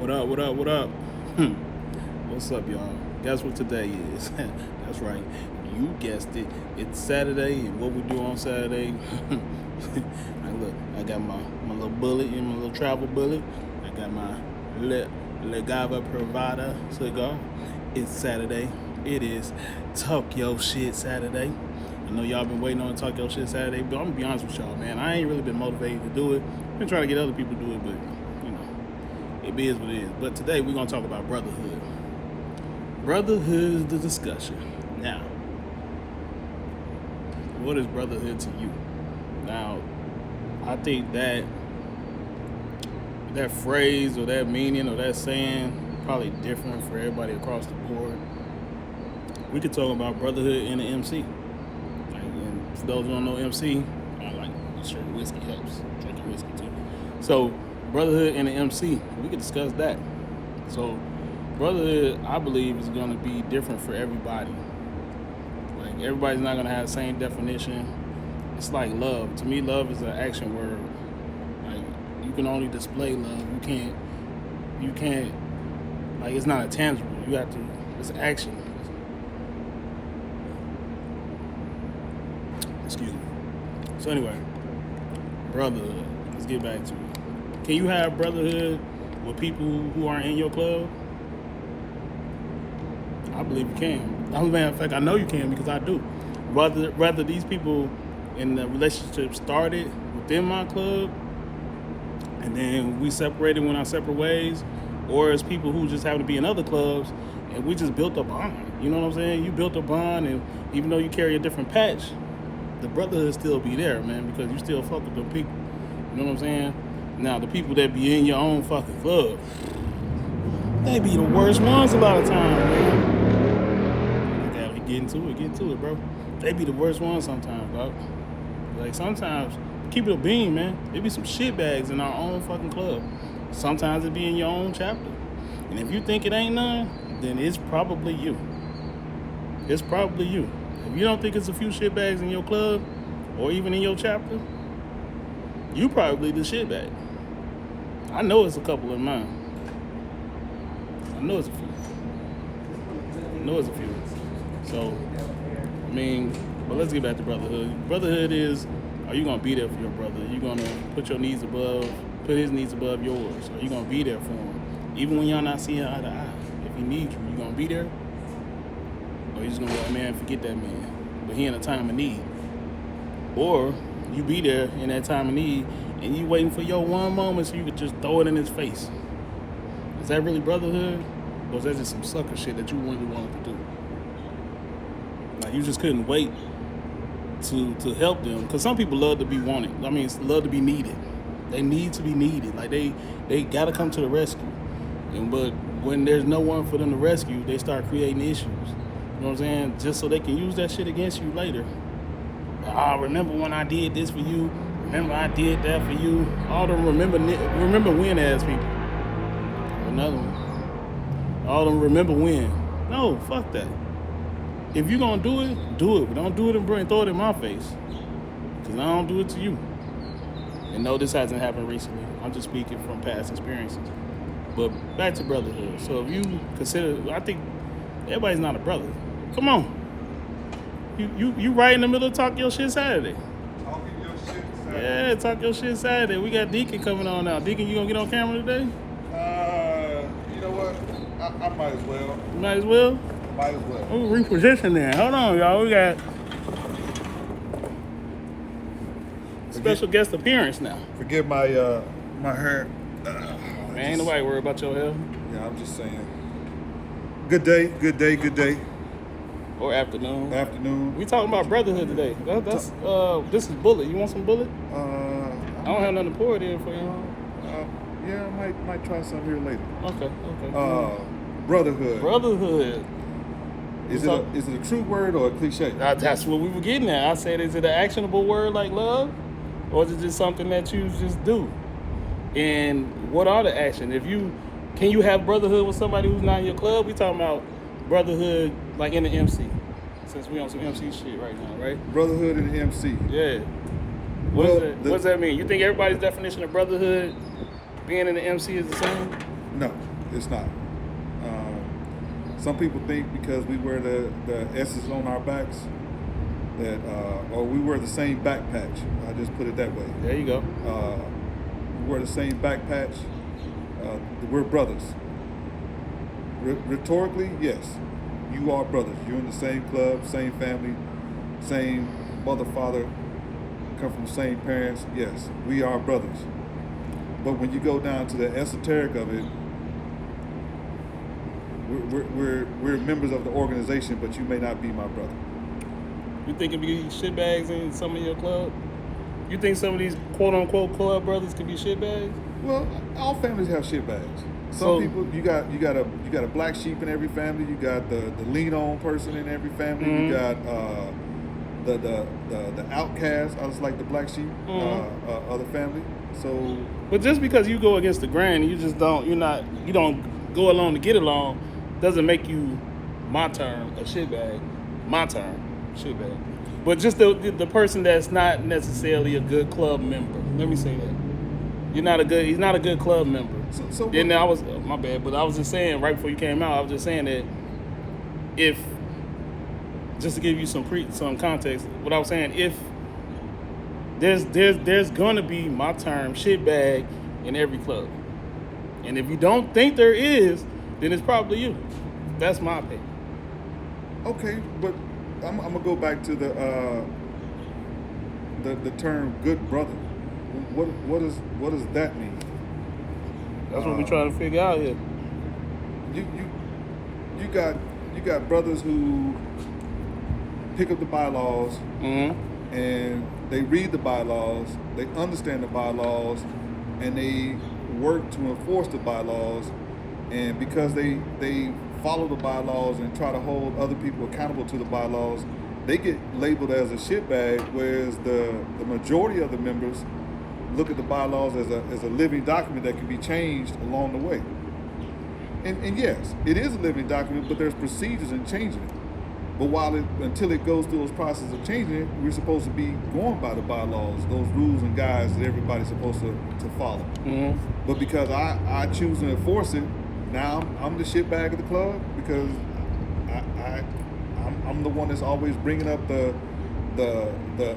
What up, what up, what up? What's up, y'all? Guess what today is? That's right. You guessed it. It's Saturday, and what we do on Saturday, I got my little bullet and my little travel bullet. I got my Legava Privada cigar. It's Saturday. It is Talk Your Shit Saturday. I know y'all been waiting on Talk Your Shit Saturday, but I'm gonna be honest with y'all, man. I ain't really been motivated to do it. I've been trying to get other people to do it, but it is what it is. But today we're gonna talk about brotherhood. Brotherhood is the discussion. Now, what is brotherhood to you? Now, I think that phrase or that meaning or that saying probably different for everybody across the board. We could talk about brotherhood in the MC. And for those who don't know MC, I like sure whiskey helps. Drinking whiskey too. So brotherhood in the MC, we could discuss that. So brotherhood, I believe, is going to be different for everybody. Like, everybody's not going to have the same definition. It's like love. To me, love is an action word. Like, you can only display love. You can't, like, it's not a tangible. You have to, it's action. Excuse me. So anyway, brotherhood. Let's get back to it. Can you have brotherhood with people who aren't in your club? I believe you can. As a matter of fact, I know you can because I do. Whether these people in the relationship started within my club and then we separated, went our separate ways, or as people who just happen to be in other clubs and we just built a bond. You know what I'm saying? You built a bond, and even though you carry a different patch, the brotherhood still be there, man, because you still fuck with them people. You know what I'm saying? Now, the people that be in your own fucking club, they be the worst ones a lot of times, man. You gotta get into it, bro. They be the worst ones sometimes, dog. Like, sometimes, keep it a beam, man. There be some shitbags in our own fucking club. Sometimes it be in your own chapter. And if you think it ain't none, then it's probably you. It's probably you. If you don't think it's a few shitbags in your club, or even in your chapter, you probably the shitbag. I know it's a couple in mine. I know it's a few. So, I mean, but let's get back to brotherhood. Brotherhood is, are you gonna be there for your brother? Are you gonna put his needs above yours? Are you gonna be there for him? Even when y'all not seeing eye to eye. If he needs you, you gonna be there? Or you just gonna be like, man, forget that man. But he in a time of need. Or you be there in that time of need and you waiting for your one moment so you could just throw it in his face. Is that really brotherhood? Or is that just some sucker shit that you really wanted to do? Like, you just couldn't wait to help them. Because some people love to be wanted. I mean, love to be needed. They need to be needed. Like, they got to come to the rescue. But when there's no one for them to rescue, they start creating issues. You know what I'm saying? Just so they can use that shit against you later. Remember when I did this for you? Remember I did that for you? All them remember when ass people. Another one. All them remember when. No, fuck that. If you gonna do it, do it. But don't do it and throw it in my face. Because I don't do it to you. And no, this hasn't happened recently. I'm just speaking from past experiences. But back to brotherhood. So if you consider, I think everybody's not a brother. Come on. You right in the middle of Talk Your Shit Saturday. Talking your shit Saturday. Yeah, Talk Your Shit Saturday. We got Deacon coming on now. Deacon, you gonna get on camera today? You know what? I might as well. You might as well? Might as well. We'll reposition there. Hold on, y'all. We got special guest appearance now. Forget my my hair. Man, ain't nobody worried about your hair. Yeah, I'm just saying. Good day. Or afternoon. Afternoon. We talking about brotherhood today. This is Bullet. You want some Bullet? I don't have nothing to pour it in for you. Yeah, I might try some here later. Okay. Brotherhood. Is it a true word or a cliche? That's what we were getting at. I said, is it an actionable word like love? Or is it just something that you just do? And what are the actions? Can you have brotherhood with somebody who's not in your club? We talking about brotherhood like in the MC. Since we on some MC shit right now, right? Brotherhood in the MC. Yeah. What does that mean? You think everybody's definition of brotherhood being in the MC is the same? No. It's not. Some people think because we wear the S's on our backs that, or we wear the same back patch. I just put it that way. There you go. We wear the same back patch. We're brothers. Rhetorically, yes, you are brothers. You're in the same club, same family, same mother, father, come from the same parents. Yes, we are brothers. But when you go down to the esoteric of it, we're members of the organization, but you may not be my brother. You think it be shitbags in some of your club? You think some of these quote unquote club brothers could be shitbags? Well, all families have shitbags. Some people, you got a black sheep in every family. You got the lean on person in every family. You got the outcast, I just like the black sheep of the family. So, but just because you go against the grain, you don't go along to get along, doesn't make you my term a shitbag. My term shitbag. But just the person that's not necessarily a good club member. Let me say that. He's not a good club member. So then I was my bad, but I was just saying right before you came out, I was just saying that if, just to give you some context, what I was saying, if there's gonna be my term shitbag in every club, and if you don't think there is, then it's probably you. That's my opinion. Okay, but I'm gonna go back to the term good brother. What does that mean? That's what we're trying to figure out here. You got brothers who pick up the bylaws and they read the bylaws, they understand the bylaws, and they work to enforce the bylaws. And because they follow the bylaws and try to hold other people accountable to the bylaws, they get labeled as a shitbag, whereas the majority of the members look at the bylaws as a living document that can be changed along the way. And yes, it is a living document, but there's procedures in changing it. But until it goes through those processes of changing it, we're supposed to be going by the bylaws, those rules and guides that everybody's supposed to follow. Mm-hmm. But because I choose to enforce it, now I'm the shitbag of the club because I'm the one that's always bringing up the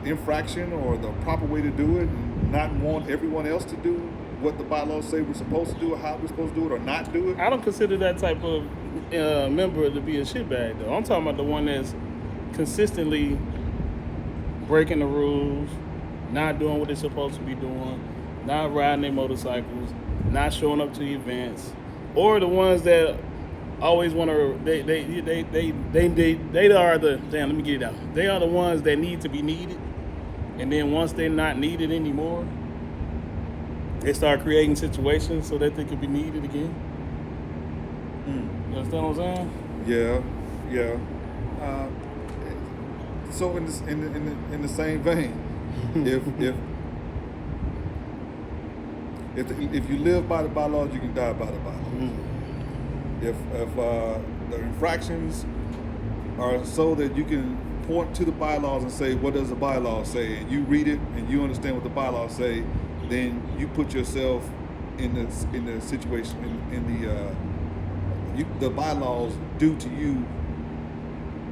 infraction or the proper way to do it, and not want everyone else to do what the bylaws say we're supposed to do or how we're supposed to do it or not do it. I don't consider that type of member to be a shitbag, though. I'm talking about the one that's consistently breaking the rules, not doing what they're supposed to be doing, not riding their motorcycles, not showing up to events, or the ones that always want to. They are the damn. Let me get it out. They are the ones that need to be needed, and then once they're not needed anymore, they start creating situations so that they can be needed again. You understand what I'm saying? Yeah. So in the same vein, if you live by the bylaws, you can die by the bylaws. If the infractions are so that you can point to the bylaws and say, what does the bylaws say? And you read it and you understand what the bylaws say, then you put yourself in the situation the bylaws do to you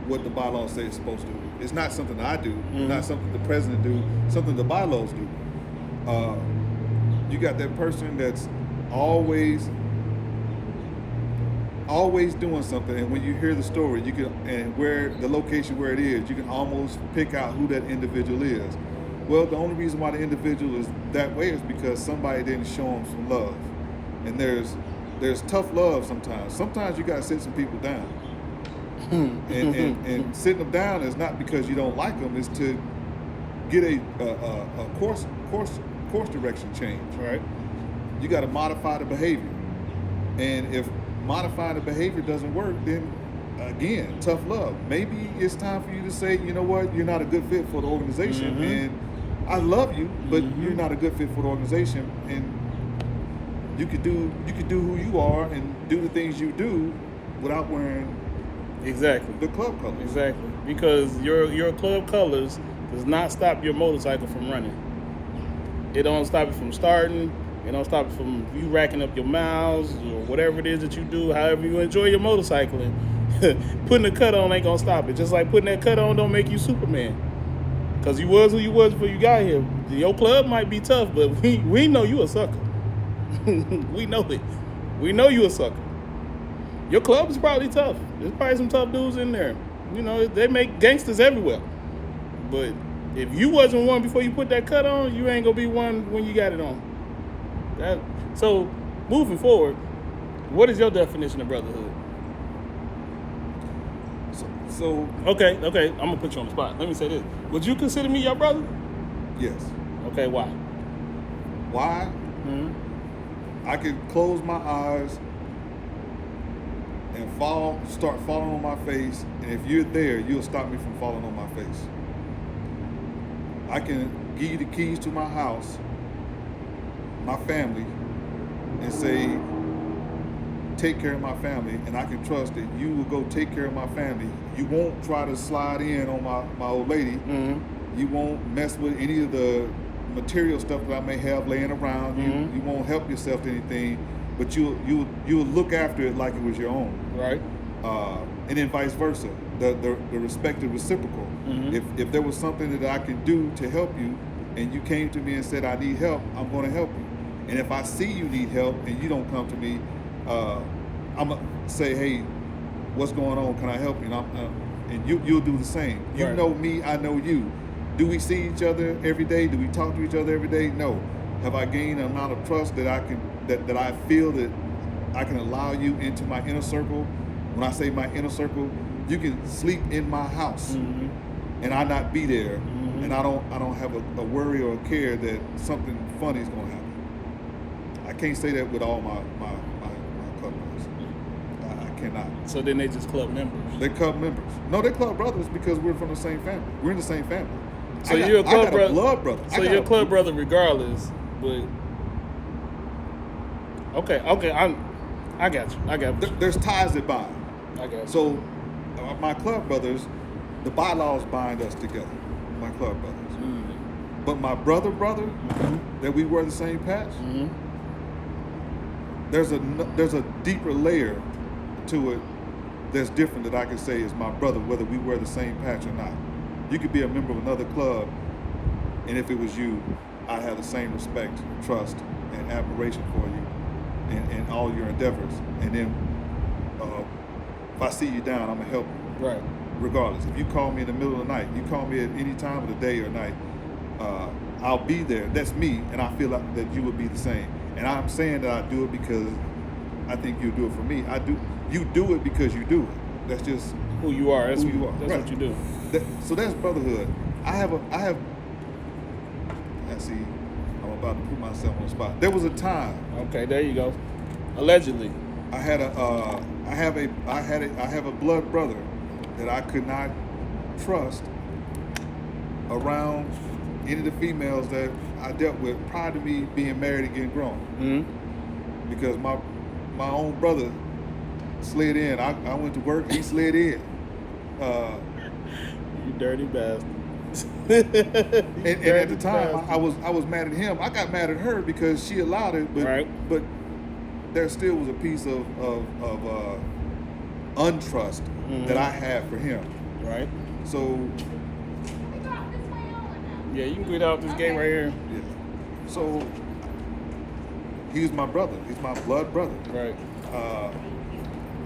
what the bylaws say it's supposed to do. It's not something I do, not something the president do, something the bylaws do. You got that person that's always doing something, and when you hear the story, you can, and where the location where it is, you can almost pick out who that individual is. Well, the only reason why the individual is that way is because somebody didn't show them some love. And there's tough love sometimes. Sometimes you gotta sit some people down. and sitting them down is not because you don't like them, it's to get a course direction change, right? You gotta modify the behavior. And if modifying the behavior doesn't work, then again, tough love. Maybe it's time for you to say, you know what, you're not a good fit for the organization, and I love you, but you're not a good fit for the organization, and you could do who you are and do the things you do without wearing the club colors. Exactly, because your club colors does not stop your motorcycle from running. It don't stop it from starting. It don't stop from you racking up your miles or whatever it is that you do, however you enjoy your motorcycling. Putting a cut on ain't gonna stop it. Just like putting that cut on don't make you Superman. Cause you was who you was before you got here. Your club might be tough, but we know you a sucker. We know it. We know you a sucker. Your club is probably tough. There's probably some tough dudes in there. You know, they make gangsters everywhere. But if you wasn't one before you put that cut on, you ain't gonna be one when you got it on. So, moving forward, what is your definition of brotherhood? So okay, I'm gonna put you on the spot. Let me say this: would you consider me your brother? yes. Okay, why? Why? Mm-hmm. I can close my eyes and start falling on my face, and if you're there, you'll stop me from falling on my face. I can give you the keys to my house, my family, and say, take care of my family, and I can trust that you will go take care of my family. You won't try to slide in on my old lady. Mm-hmm. You won't mess with any of the material stuff that I may have laying around. Mm-hmm. You won't help yourself to anything, but you'll look after it like it was your own. Right. And then vice versa. The respect is reciprocal. Mm-hmm. If there was something that I can do to help you, and you came to me and said I need help, I'm going to help you. And if I see you need help and you don't come to me, I'm gonna say, hey, what's going on? Can I help you? And you'll do the same. You Right. know me, I know you. Do we see each other every day? Do we talk to each other every day? No. Have I gained an amount of trust that I feel that I can allow you into my inner circle? When I say my inner circle, you can sleep in my house, Mm-hmm. and I not be there, Mm-hmm. and I don't have a worry or a care that something funny is gonna happen. I can't say that with all my club members. I cannot. So then they just club members. They're club members. No, they're club brothers because we're from the same family. We're in the same family. So you're a club brother. Blood brother. So you're a club brother regardless, but okay, I got you. There's ties that bind. I got you. So my club brothers, the bylaws bind us together. My club brothers. Mm. But my brother, Mm-hmm. that we wear the same patch. Mm-hmm. There's a deeper layer to it that's different that I can say is my brother, whether we wear the same patch or not. You could be a member of another club, and if it was you, I'd have the same respect, trust, and admiration for you and all your endeavors. And then if I see you down, I'm gonna help you. Right. Regardless. If you call me in the middle of the night, you call me at any time of the day or night, I'll be there. That's me, and I feel like that you would be the same. And I'm saying that I do it because I think you do it for me. You do it because you do it. That's just Who you are. That's who you are. That's Right. what you do. So that's brotherhood. I see, I'm about to put myself on the spot. There was a time Okay, there you go. Allegedly. I have a blood brother that I could not trust around any of the females that I dealt with prior to me being married and getting grown. Mm-hmm. Because my own brother slid in. I went to work, he slid in. You dirty bastard. And at the time, I was mad at him. I got mad at her because she allowed it, but Right. but there still was a piece of untrust Mm-hmm. that I had for him. Right. So Yeah, you can get out this game right here. yeah. So he was my brother. He's my blood brother. Right.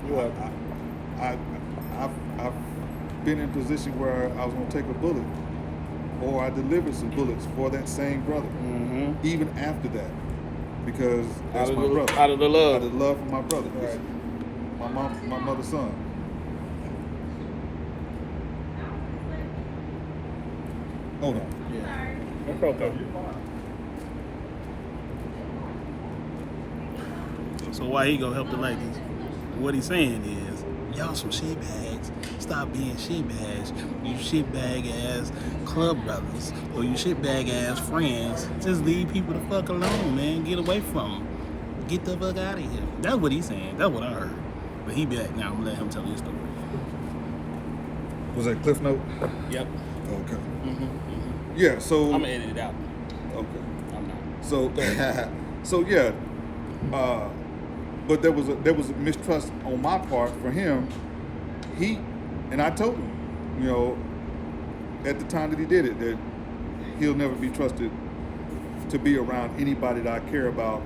You are. I've been in a position where I was going to take a bullet, or I delivered some bullets for that same brother. Mm-hmm. Even after that, because that's Out of my the- brother. out of the love. Out of the love for my brother. Right. My mother's son. Hold on. Yeah. That's okay. So why he gonna help the ladies? What he's saying is, y'all some shitbags. Stop being shitbags. You shitbag ass club brothers or you shitbag ass friends. Just leave people the fuck alone, man. Get away from them. Get the fuck out of here. That's what he's saying. That's what I heard. But he back now. I'm gonna let him tell his story. Was that Cliff Note? Yep. Okay. Mm-hmm. Yeah. So. I'm gonna edit it out. Okay. I'm not. So So yeah, but there was a mistrust on my part for him. And I told him, you know, at the time that he did it, that he'll never be trusted to be around anybody that I care about,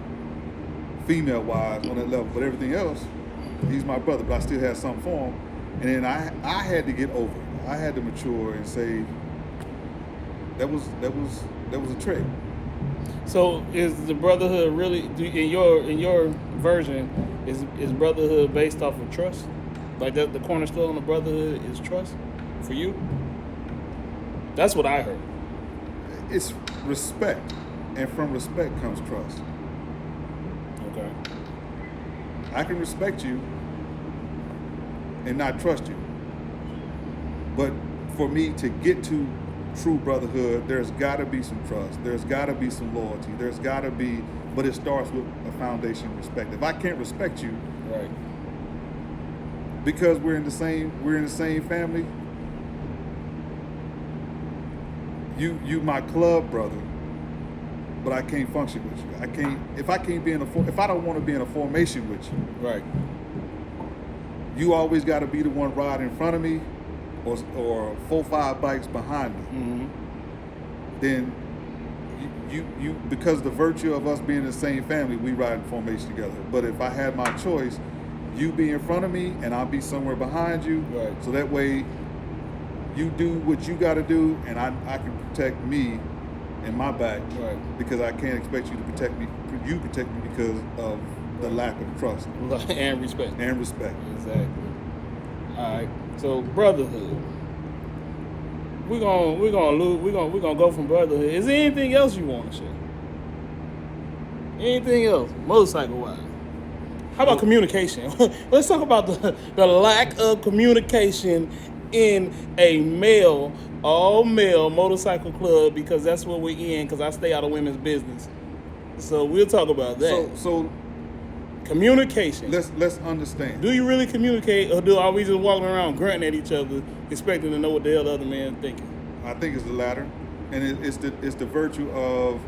female wise, on that level. But everything else, he's my brother. But I still had something for him. And then I had to get over it. I had to mature and say that was a trick. So is the brotherhood really in your version is brotherhood based off of trust? Like that, the cornerstone of brotherhood is trust for you? That's what I heard. It's respect, and from respect comes trust. Okay. I can respect you and not trust you. But for me to get to true brotherhood, there's got to be some trust. There's got to be some loyalty. There's got to be, but it starts with a foundation of respect. If I can't respect you, right, because we're in the same family, you my club brother, but I can't function with you. If I don't want to be in a formation with you, right, you always got to be the one riding in front of me, or 4-5 bikes behind me. mm-hmm. Then you because the virtue of us being in the same family, we ride in formation together. But if I had my choice, you be in front of me and I'll be somewhere behind you, right, so that way you do what you got to do, and I can protect me and my back, right, because I can't expect you to protect me. You protect me because of the lack of trust and respect. and respect. Exactly. All right. So brotherhood. We're gonna go from brotherhood. Is there anything else you want to share? Anything else, motorcycle wise? How about communication? Let's talk about the lack of communication in a all male motorcycle club, because that's what we're in, because I stay out of women's business. So we'll talk about that. So communication. let's understand. Do you really communicate, or are we just walking around grunting at each other, expecting to know what the hell the other man's thinking? I think it's the latter, and it's the virtue of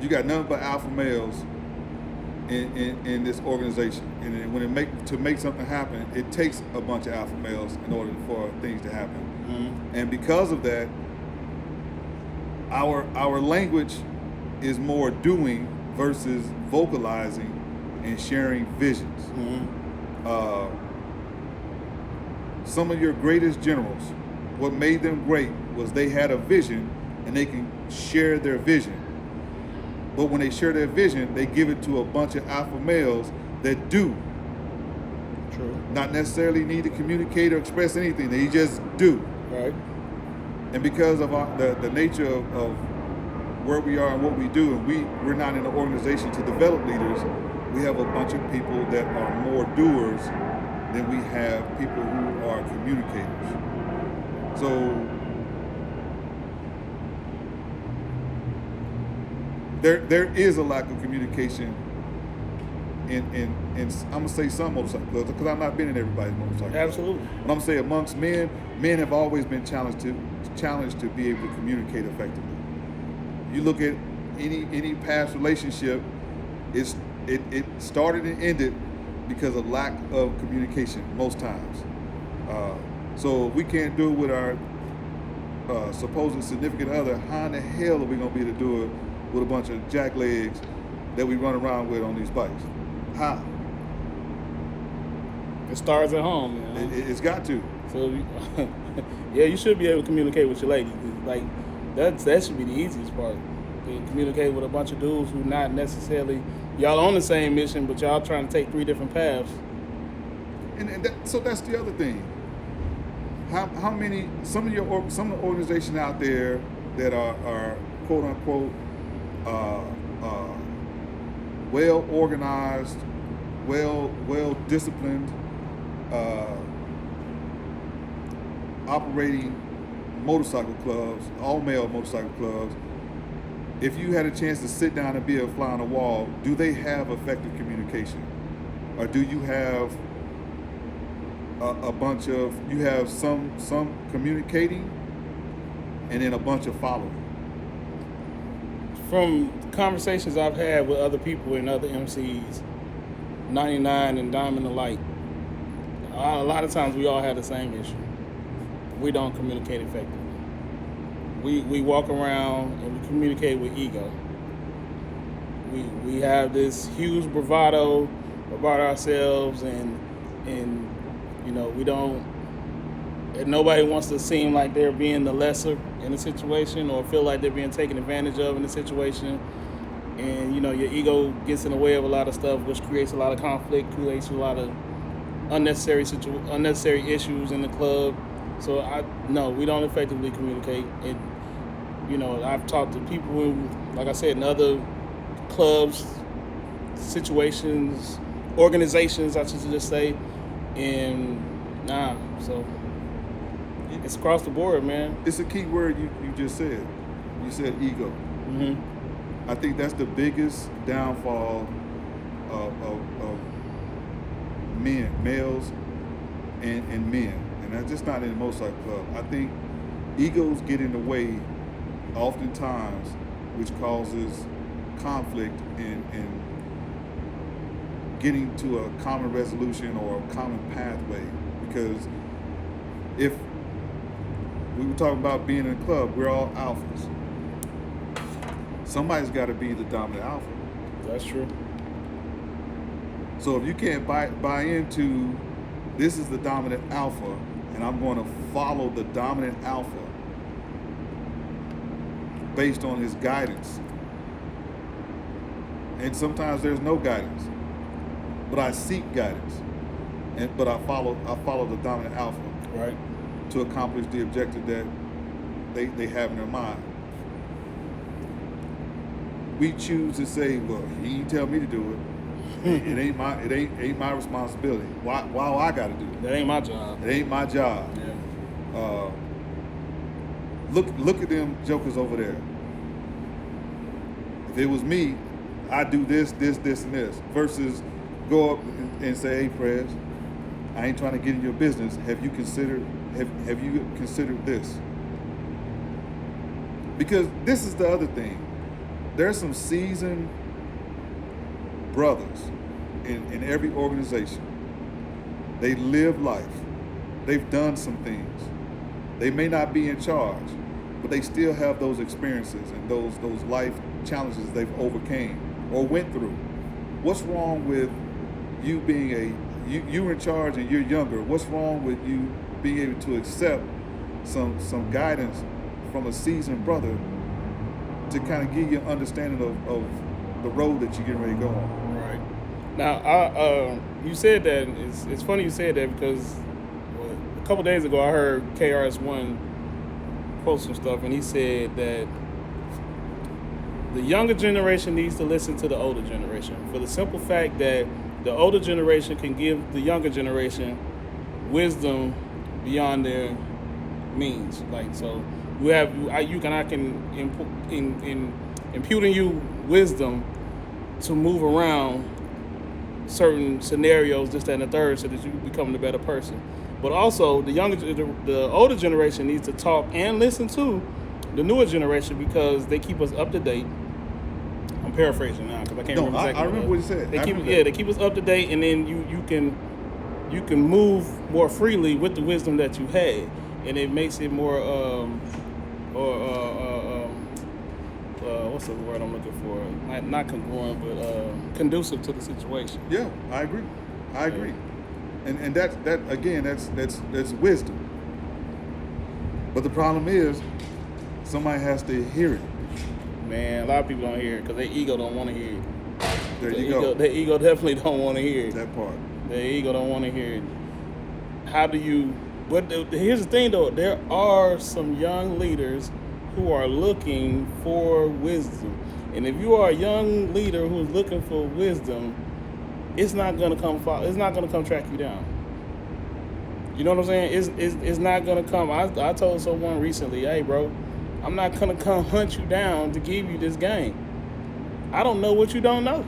you got nothing but alpha males in this organization, and when to make something happen, it takes a bunch of alpha males in order for things to happen. Mm-hmm. And because of that, our language is more doing versus vocalizing and sharing visions. Mm-hmm. Some of your greatest generals, what made them great was they had a vision and they can share their vision. But when they share their vision, they give it to a bunch of alpha males that do. True. Not necessarily need to communicate or express anything. They just do. Right. And because of the nature of where we are and what we do, and we're not in an organization to develop leaders, we have a bunch of people that are more doers than we have people who are communicators. So there is a lack of communication in I'm gonna say some motorcycle clubs, because I've not been in everybody's motorcycle club. Absolutely. But I'm gonna say amongst men have always been challenged to be able to communicate effectively. You look at any past relationship, it started and ended because of lack of communication most times. So if we can't do it with our supposed significant other, how in the hell are we gonna be able to do it with a bunch of jacklegs that we run around with on these bikes? How? It starts at home, man. It's got to. So, yeah, you should be able to communicate with your lady. Like, that should be the easiest part. To communicate with a bunch of dudes who not necessarily, y'all on the same mission, but y'all trying to take 3 different paths. So that's the other thing. How many, some of the organizations out there that are quote unquote well organized, well disciplined, operating motorcycle clubs, all male motorcycle clubs, if you had a chance to sit down and be a fly on the wall, do they have effective communication? Or do you have you have some communicating and then a bunch of following? from conversations I've had with other people and other MCs, 99 and Diamond alike, a lot of times we all have the same issue. We don't communicate effectively. We walk around and we communicate with ego. We have this huge bravado about ourselves, and we don't. And nobody wants to seem like they're being the lesser in a situation or feel like they're being taken advantage of in a situation. And your ego gets in the way of a lot of stuff, which creates a lot of conflict, creates a lot of unnecessary issues in the club. So we don't effectively communicate. And I've talked to people who, like I said, in other clubs, situations, organizations, I should just say, and so it's across the board, man. It's a key word you just said. You said ego. Mm-hmm. I think that's the biggest downfall of men, males, and men, and that's just not in the Motorcycle Club. I think egos get in the way oftentimes, which causes conflict in getting to a common resolution or a common pathway. Because if we were talking about being in a club, we're all alphas. Somebody's got to be the dominant alpha. That's true. So if you can't buy into this is the dominant alpha, and I'm going to follow the dominant alpha based on his guidance, and sometimes there's no guidance, but I seek guidance, but I follow the dominant alpha, right, to accomplish the objective that they have in their mind. We choose to say, well, he didn't tell me to do it. It ain't my responsibility. Why I got to do it? That ain't my job. It ain't my job. Yeah. Look at them jokers over there. If it was me, I'd do this, and this. Versus go up and say, hey, Prez, I ain't trying to get in your business. Have you considered this? Because this is the other thing. There's some seasoned brothers in every organization. They live life. They've done some things. They may not be in charge, but they still have those experiences and those life challenges they've overcame or went through. What's wrong with you being you're in charge and you're younger? What's wrong with you being able to accept some guidance from a seasoned brother to kind of give you an understanding of the road that you're getting ready to go on? Right. Now, you said that. It's funny you said that because a couple days ago I heard KRS-One post some stuff, and he said that the younger generation needs to listen to the older generation for the simple fact that the older generation can give the younger generation wisdom beyond their means. Like, so I can impute in you wisdom to move around certain scenarios, this, that, and the third, so that you become a better person. But also, the older generation needs to talk and listen to the newer generation because they keep us up to date. I'm paraphrasing now because I can't remember exactly. I remember what you said. They keep us up to date, and then you can move more freely with the wisdom that you had, and it makes it more what's the word I'm looking for? Not congruent, but conducive to the situation. Yeah, I agree. And that's wisdom. But the problem is, somebody has to hear it. Man, a lot of people don't hear it because their ego don't want to hear it. There you go. Their ego definitely don't want to hear it. That part. Their ego don't want to hear it. How do you? But here's the thing, though. There are some young leaders who are looking for wisdom, and if you are a young leader who's looking for wisdom, it's not gonna come. It's not gonna come track you down. You know what I'm saying? It's not gonna come. I told someone recently, hey, bro, I'm not gonna come hunt you down to give you this game. I don't know what you don't know.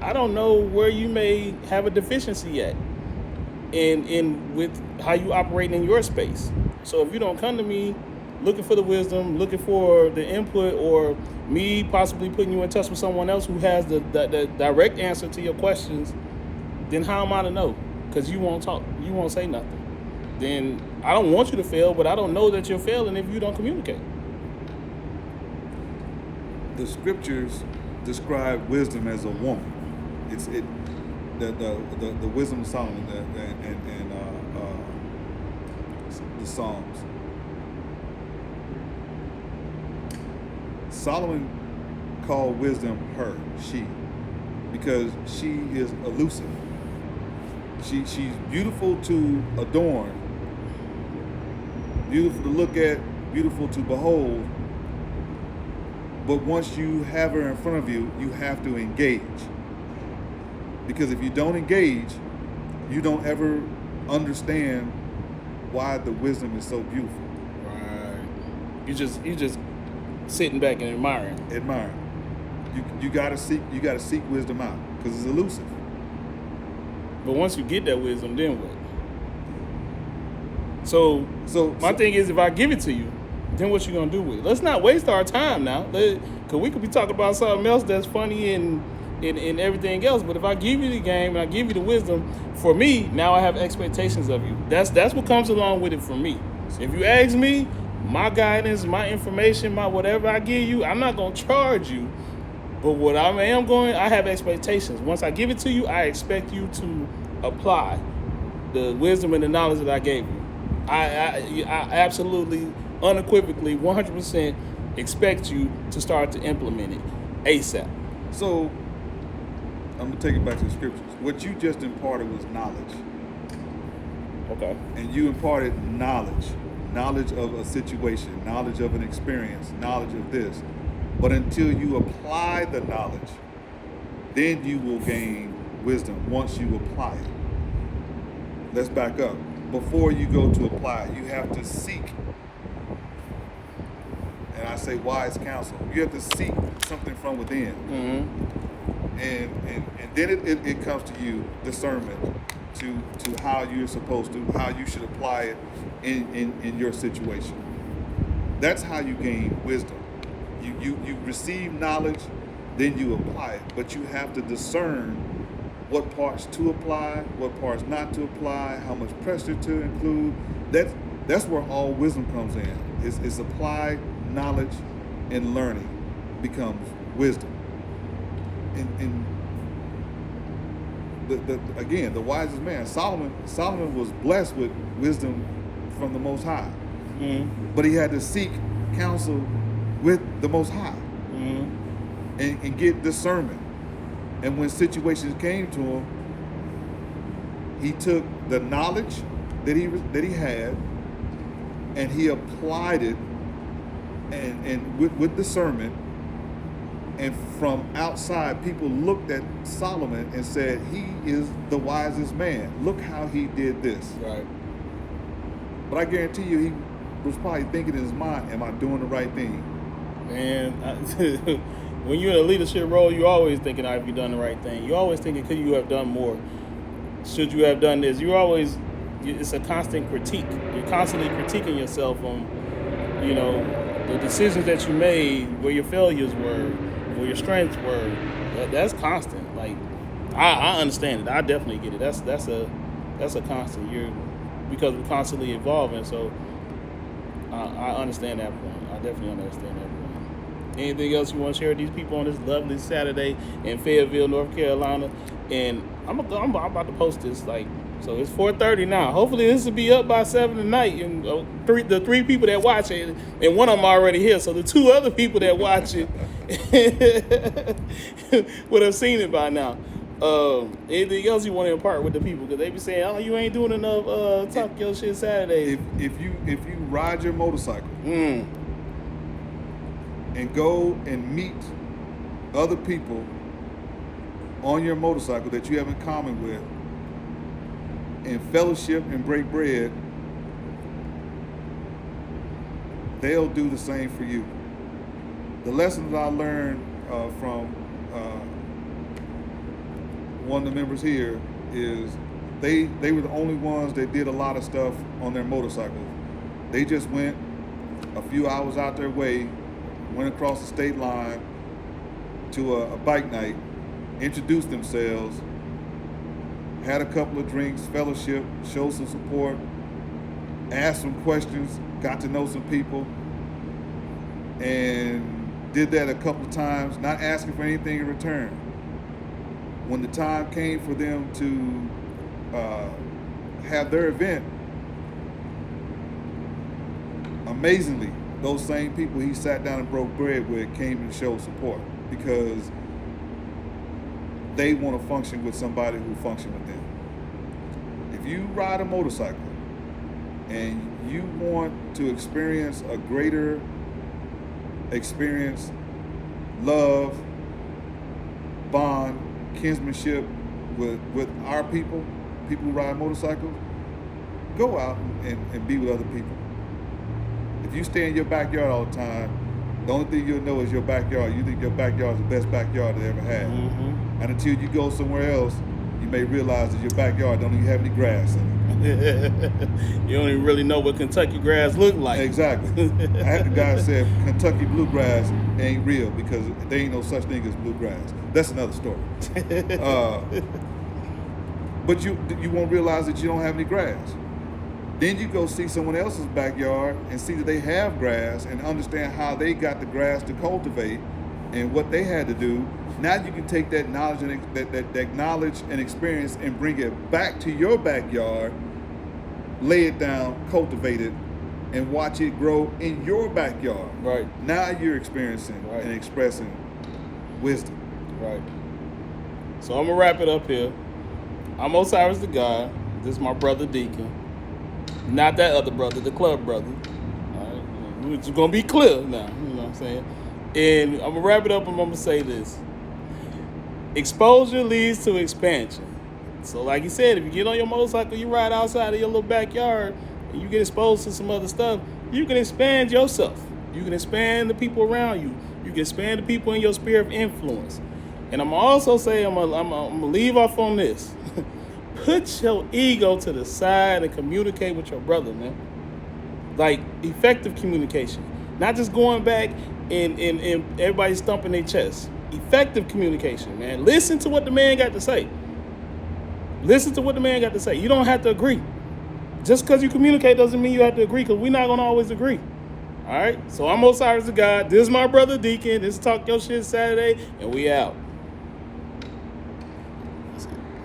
I don't know where you may have a deficiency at in with how you operate in your space. So if you don't come to me looking for the wisdom, looking for the input, or me possibly putting you in touch with someone else who has the direct answer to your questions, then how am I to know? Because you won't talk, you won't say nothing. Then I don't want you to fail, but I don't know that you're failing if you don't communicate. The scriptures describe wisdom as a woman. The wisdom of Solomon and the Psalms. Solomon called wisdom her, she, because she is elusive. She's beautiful to adorn, beautiful to look at, beautiful to behold. But once you have her in front of you, you have to engage. Because if you don't engage, you don't ever understand why the wisdom is so beautiful. Right. You just sitting back and admiring. You gotta seek wisdom out because it's elusive. But once you get that wisdom, then what? So my thing is, if I give it to you, then what you gonna do with it? Let's not waste our time now, because we could be talking about something else that's funny and everything else. But if I give you the game and I give you the wisdom, for me, now I have expectations of you. That's what comes along with it for me. If you ask me, my guidance, my information, my whatever I give you, I'm not gonna charge you. But what I have expectations. Once I give it to you, I expect you to apply the wisdom and the knowledge that I gave you. I absolutely, unequivocally, 100% expect you to start to implement it ASAP. So I'm gonna take it back to the scriptures. What you just imparted was knowledge. Okay. And you imparted knowledge of a situation, knowledge of an experience, knowledge of this. But until you apply the knowledge, then you will gain wisdom once you apply it. Let's back up. Before you go to apply, you have to seek, and I say wise counsel. You have to seek something from within. Mm-hmm. And then it comes to you, discernment, to how you're supposed to, how you should apply it in your situation. That's how you gain wisdom. You receive knowledge, then you apply it. But you have to discern what parts to apply, what parts not to apply, how much pressure to include. That's where all wisdom comes in. It's applied knowledge and learning becomes wisdom. And the wisest man, Solomon was blessed with wisdom from the Most High. Mm-hmm. But he had to seek counsel with the Most High. Mm-hmm. and get discernment. And when situations came to him, he took the knowledge that he had and he applied it and with discernment. And from outside, people looked at Solomon and said, he is the wisest man. Look how he did this. Right. But I guarantee you, he was probably thinking in his mind, am I doing the right thing? Man, when you're in a leadership role, you're always thinking, have you done the right thing? You're always thinking, could you have done more? Should you have done this? It's a constant critique. You're constantly critiquing yourself on, the decisions that you made, where your failures were, where your strengths were. That's constant. Like, I understand it. I definitely get it. That's a constant. Because we're constantly evolving. So I understand that point. I definitely understand that point. Anything else you want to share with these people on this lovely Saturday in Fayetteville, North Carolina? And I'm about to post this. So it's 4:30 now. Hopefully this will be up by 7 tonight. And the three people that watch it, and one of them already here. So the two other people that watch it would have seen it by now. Anything else you want to impart with the people? Because they be saying, "Oh, you ain't doing enough talk your shit Saturdays." If you ride your motorcycle and go and meet other people on your motorcycle that you have in common with, and fellowship and break bread, they'll do the same for you. The lesson that I learned from one of the members here is they were the only ones that did a lot of stuff on their motorcycles. They just went, a few hours out their way, went across the state line to a bike night, introduced themselves, had a couple of drinks, fellowship, showed some support, asked some questions, got to know some people, and did that a couple of times, not asking for anything in return. When the time came for them to have their event, amazingly, those same people he sat down and broke bread with came and showed support because they want to function with somebody who functions with them. If you ride a motorcycle and you want to experience a greater experience, love, bond, kinsmanship with our people who ride motorcycles, go out and be with other people. If you stay in your backyard all the time, the only thing you'll know is your backyard. You think your backyard is the best backyard they ever had. Mm-hmm. And until you go somewhere else, you may realize that your backyard don't even have any grass in it. You don't even really know what Kentucky grass look like. Exactly. I had the guy said Kentucky bluegrass ain't real because there ain't no such thing as bluegrass. That's another story. But you won't realize that you don't have any grass. Then you go see someone else's backyard and see that they have grass and understand how they got the grass to cultivate and what they had to do. Now you can take that knowledge and that knowledge and experience and bring it back to your backyard, lay it down, cultivate it, and watch it grow in your backyard. Right. Now you're experiencing and expressing wisdom. Right. So I'm gonna wrap it up here. I'm Osiris the God. This is my brother Deacon. Not that other brother, the club brother. All right. We're just gonna be clear now. You know what I'm saying? And I'm gonna wrap it up and I'm gonna say this. Exposure leads to expansion. So like you said, if you get on your motorcycle, you ride outside of your little backyard, and you get exposed to some other stuff, you can expand yourself. You can expand the people around you. You can expand the people in your sphere of influence. And I'm gonna also say, I'm gonna leave off on this. Put your ego to the side and communicate with your brother, man. Like effective communication. Not just going back and everybody stumping their chest. Effective communication, man. Listen to what the man got to say. Listen to what the man got to say. You don't have to agree. Just because you communicate doesn't mean you have to agree, because we're not going to always agree. All right? So I'm Osiris the God. This is my brother Deacon. This is Talk Your Shit Saturday, and we out.